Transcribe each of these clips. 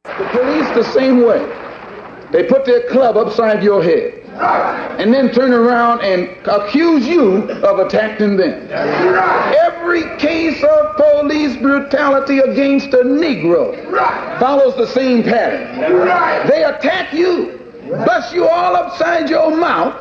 The police the same way. They put their club upside your head and then turn around and accuse you of attacking them. Every case of police brutality against a Negro follows the same pattern. They attack you, bust you all upside your mouth,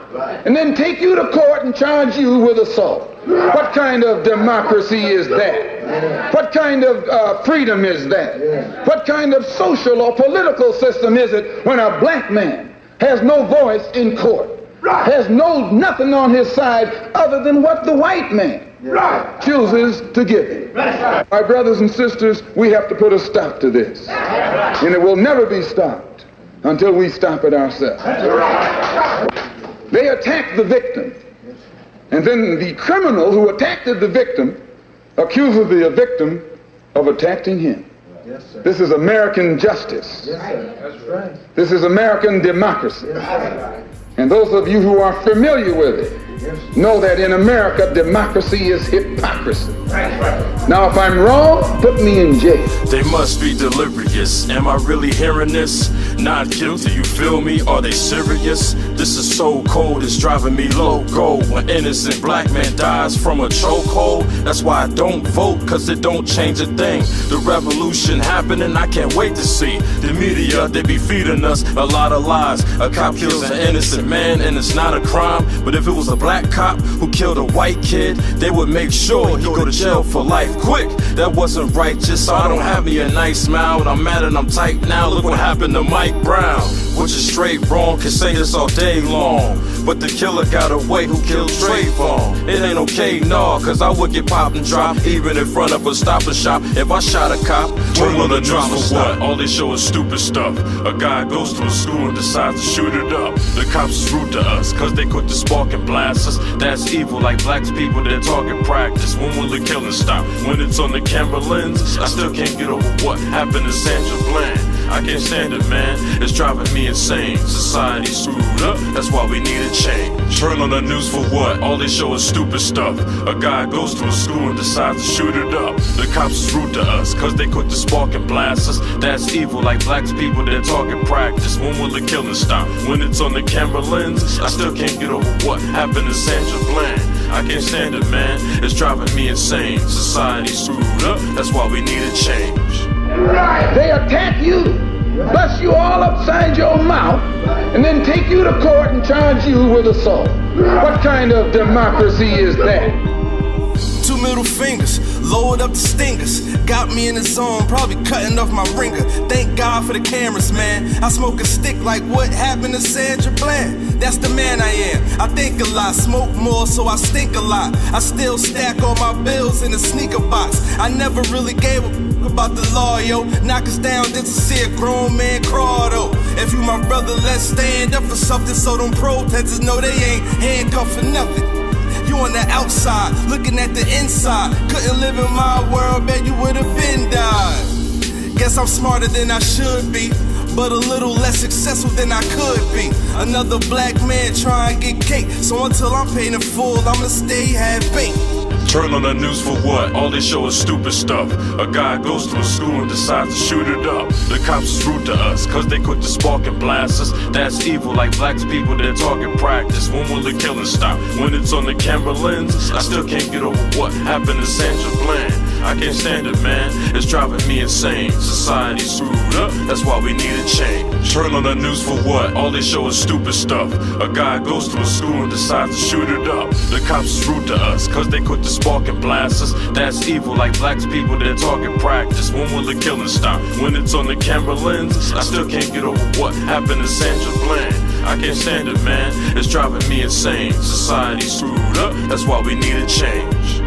and then take you to court and charge you with assault. What kind of democracy is that? What kind of freedom is that? What kind of social or political system is it when a black man has no voice in court, has nothing on his side other than what the white man chooses to give him? My brothers and sisters, we have to put a stop to this, and it will never be stopped until we stop it ourselves. They attack the victim, and then the criminal who attacked the victim accuses the victim of attacking him. Yes, sir. This is American justice. Yes, sir. That's right. This is American democracy. Yes, and those of you who are familiar with it know that in America, democracy is hypocrisy. Now, if I'm wrong, put me in jail. They must be delirious. Am I really hearing this? Not guilty, you feel me? Are they serious? This is so cold, it's driving me loco. When innocent black man dies from a chokehold, that's why I don't vote, cause it don't change a thing. The revolution happening, I can't wait to see. The media, they be feeding us a lot of lies. A cop kills an innocent man and it's not a crime. But if it was a black cop who killed a white kid, they would make sure he go to jail for life quick. That wasn't righteous, so I don't have me a nice smile. And I'm mad and I'm tight now, look what happened to Mike Brown. Which is straight wrong, can say this all day long. But the killer got away who killed Trayvon. It ain't okay, no, cause I would get popped and dropped even in front of a Stop and Shop. If I shot a cop, turn on the drama for what? All they show is stupid stuff. A guy goes to a school and decides to shoot it up. The cops is rude to us, cause they quit the spark and blast us. That's evil, like black people, they're talking practice. When will the killing stop? When it's on the camera lens? I still can't get over what happened to Sandra Bland. I can't stand it, man, it's driving me insane. Society's screwed up, that's why we need a change. Turn on the news for what? All they show is stupid stuff. A guy goes to a school and decides to shoot it up. The cops is rude to us, cause they quit the spark and blast us. That's evil, like black people, they're talking practice. When will the killing stop? When it's on the camera lens? I still can't get over what happened to Sandra Bland. I can't stand it, man, it's driving me insane. Society's screwed up, that's why we need a change. They attack you, bust you all upside your mouth, and then take you to court and charge you with assault. What kind of democracy is that? Two middle fingers, lowered up the stingers. Got me in the zone, probably cutting off my ringer. Thank God for the cameras, man. I smoke a stick like what happened to Sandra Bland. That's the man I am. I think a lot, smoke more, so I stink a lot. I still stack all my bills in a sneaker box. I never really gave a about the law, yo. Knock us down just to see a grown man crawl, though. If you my brother, let's stand up for something, so them protesters know they ain't handcuffed for nothing. You on the outside, looking at the inside. Couldn't live in my world, bet you would've been died. Guess I'm smarter than I should be, but a little less successful than I could be. Another black man trying to get cake, so until I'm paid in full, I'ma stay half-baked. Turn on the news for what? All they show is stupid stuff. A guy goes to a school and decides to shoot it up. The cops is rude to us, cause they quit the spark and blast us. That's evil, like black people, they're talking practice. When will the killing stop? When it's on the camera lens? I still can't get over what happened to Sandra Bland. I can't stand it, man, it's driving me insane. Society's screwed up, that's why we need a change. Turn on the news for what? All they show is stupid stuff. A guy goes to a school and decides to shoot it up. The cops is rude to us, cause they quit the spark and blast us. That's evil, like black people, they're talking practice. When will the killing stop? When it's on the camera lens? I still can't get over what happened to Sandra Bland. I can't stand it, man, it's driving me insane. Society's screwed up, that's why we need a change.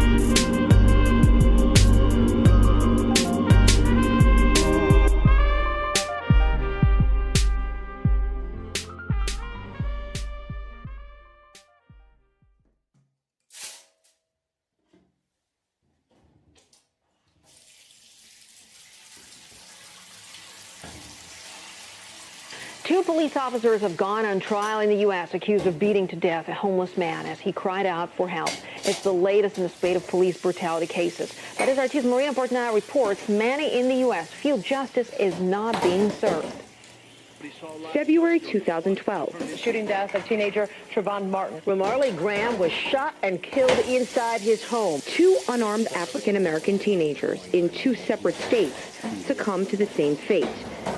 Two police officers have gone on trial in the U.S. accused of beating to death a homeless man as he cried out for help. It's the latest in the spate of police brutality cases. But as our chief Maria Fortunata reports, many in the U.S. feel justice is not being served. February 2012. The shooting death of teenager Trayvon Martin. Ramarley Graham was shot and killed inside his home. Two unarmed African-American teenagers in two separate states succumbed to the same fate.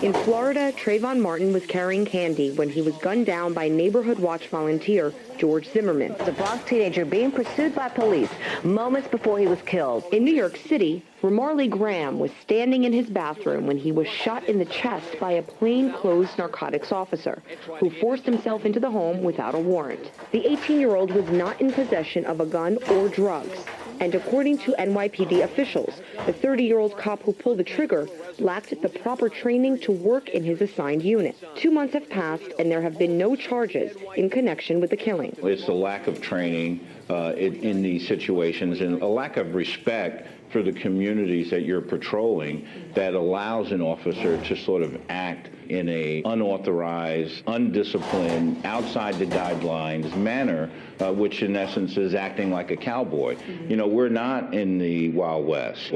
In Florida, Trayvon Martin was carrying candy when he was gunned down by neighborhood watch volunteer George Zimmerman. The Bronx teenager being pursued by police moments before he was killed. In New York City, Ramarley Graham was standing in his bathroom when he was shot in the chest by a plainclothes narcotics officer who forced himself into the home without a warrant. The 18-year-old was not in possession of a gun or drugs. And according to NYPD officials, the 30-year-old cop who pulled the trigger lacked the proper training to work in his assigned unit. 2 months have passed, and there have been no charges in connection with the killing. It's a lack of training in these situations and a lack of respect for the communities that you're patrolling that allows an officer to sort of act in a unauthorized, undisciplined, outside the guidelines manner, which in essence is acting like a cowboy. You know, we're not in the Wild West.